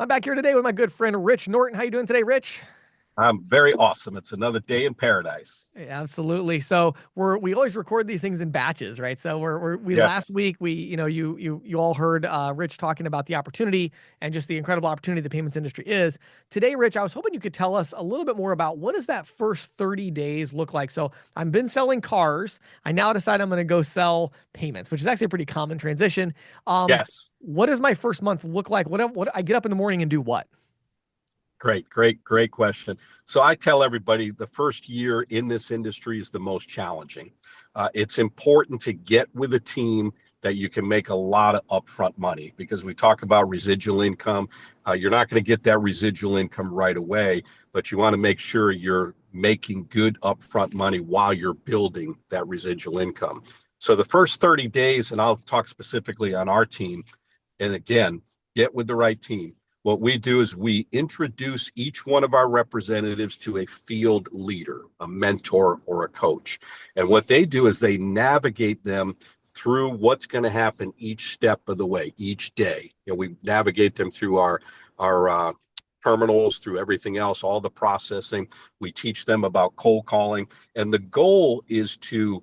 I'm back here today with my good friend Rich Norton. How you doing today, Rich? I'm very awesome. It's another day in paradise. Absolutely. So we always record these things in batches, right? So we Yes. last week you all heard Rich talking about the opportunity and just the incredible opportunity the payments industry is. Today, Rich, I was hoping you could tell us a little bit more about what does that first 30 days look like. So I've been selling cars. I now decide I'm going to go sell payments, which is actually a pretty common transition. Um, Yes. what does my first month look like? What I get up in the morning and do what? Great question. So I tell everybody the first year in this industry is the most challenging. It's important to get with a team that you can make a lot of upfront money because we talk about residual income. You're not going to get that residual income right away, but you want to make sure you're making good upfront money while you're building that residual income. So the first 30 days, and I'll talk specifically on our team, and again, get with the right team. What we do is we introduce each one of our representatives to a field leader, a mentor, or a coach. And what they do is they navigate them through what's going to happen each step of the way, each day. We navigate them through our terminals, through everything else, all the processing. We teach them about cold calling, and the goal is to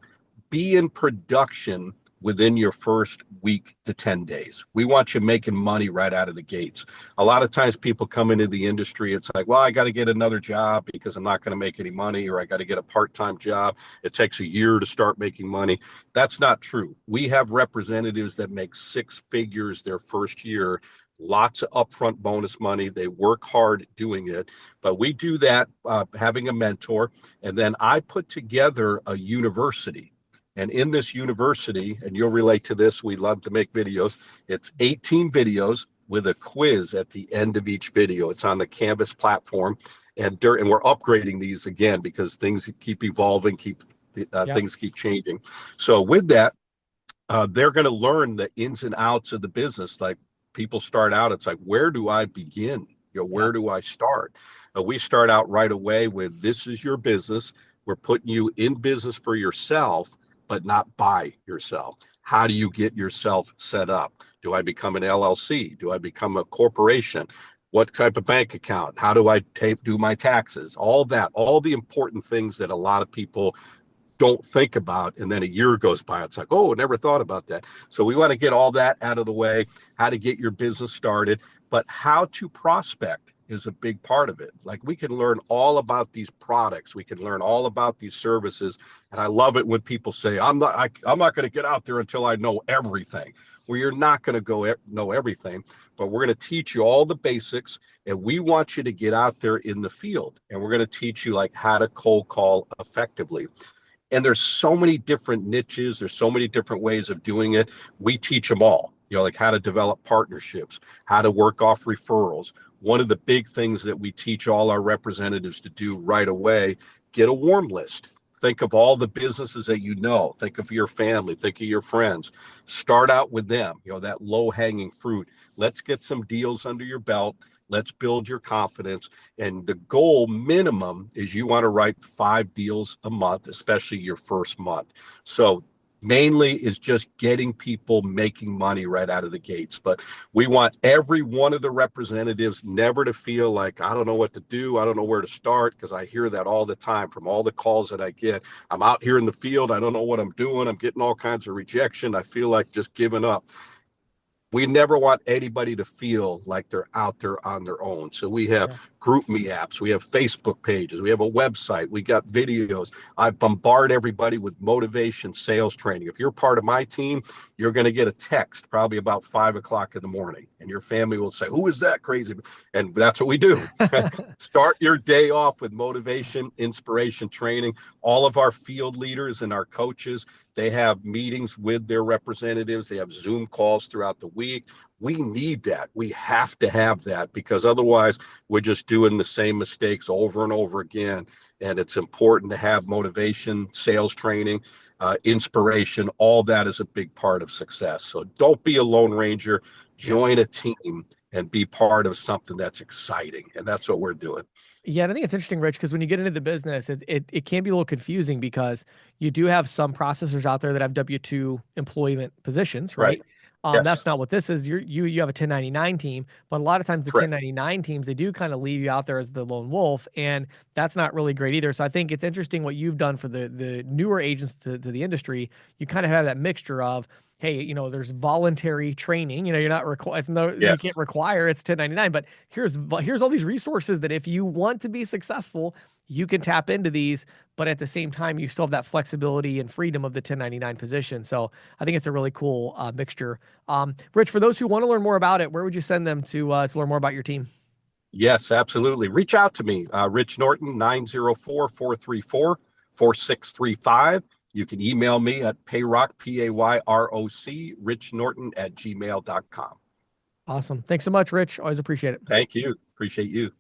be in production within your first week to 10 days. We want you making money right out of the gates. A lot of times people come into the industry, it's like, well, I got to get another job because I'm not going to make any money, or I got to get a part-time job. It takes a year to start making money. That's not true. We have representatives that make six figures their first year, lots of upfront bonus money. They work hard doing it, but we do that having a mentor. And then I put together a university. And in this university, and you'll relate to this, we love to make videos. It's 18 videos with a quiz at the end of each video. It's on the Canvas platform. And we're upgrading these again because things keep evolving, Yep. things keep changing. So with that, they're going to learn the ins and outs of the business. Like people start out, it's like, where do I begin? Yep. Where do I start? We start out right away with this is your business. We're putting you in business for yourself, but not by yourself. How do you get yourself set up? Do I become an LLC? Do I become a corporation? What type of bank account? How do I do my taxes? All that, all the important things that a lot of people don't think about. And then a year goes by, it's like, oh, I never thought about that. So we want to get all that out of the way, how to get your business started, but how to prospect is a big part of it. Like we can learn all about these products, we can learn all about these services. And I love it when people say, I'm not going to get out there until I know everything. Well, you're not going to know everything, but we're going to teach you all the basics, and we want you to get out there in the field, and we're going to teach you like how to cold call effectively. And there's so many different niches, there's so many different ways of doing it. We teach them all, like how to develop partnerships, how to work off referrals. One of the big things that we teach all our representatives to do right away: get a warm list. Think of all the businesses that you know. Think of your family, think of your friends. Start out with them, that low hanging fruit. Let's get some deals under your belt. Let's build your confidence. And the goal minimum is you want to write 5 deals a month, especially your first month. So mainly is just getting people making money right out of the gates. But we want every one of the representatives never to feel like, I don't know what to do. I don't know where to start, because I hear that all the time from all the calls that I get. I'm out here in the field. I don't know what I'm doing. I'm getting all kinds of rejection. I feel like just giving up. We never want anybody to feel like they're out there on their own. So we have Yeah. group me apps, we have Facebook pages, we have a website, we got videos. I bombard everybody with motivation sales training. If you're part of my team, you're going to get a text probably about 5 o'clock in the morning, and your family will say, who is that crazy? And that's what we do. Start your day off with motivation, inspiration training. All of our field leaders and our coaches, they have meetings with their representatives. They have Zoom calls throughout the week. We need that. We have to have that, because otherwise we're just doing the same mistakes over and over again. And it's important to have motivation, sales training, inspiration. All that is a big part of success. So don't be a lone ranger. Yeah. Join a team and be part of something that's exciting. And that's what we're doing. Yeah, and I think it's interesting, Rich, because when you get into the business, it can be a little confusing because you do have some processors out there that have W-2 employment positions, Right. right? Yes, That's not what this is. You have a 1099 team, but a lot of times the correct. 1099 teams, they do kind of leave you out there as the lone wolf, and that's not really great either. So I think it's interesting what you've done for the newer agents to the industry. You kind of have that mixture of, hey, there's voluntary training. You're not required. No, you Yes. can't require it's 1099, but here's all these resources that if you want to be successful, you can tap into these, but at the same time, you still have that flexibility and freedom of the 1099 position. So I think it's a really cool mixture. Rich, for those who want to learn more about it, where would you send them to learn more about your team? Yes, absolutely. Reach out to me, Rich Norton, 904-434-4635. You can email me at payrock, Payroc, Rich Norton at gmail.com. Awesome. Thanks so much, Rich. Always appreciate it. Thank you. Appreciate you.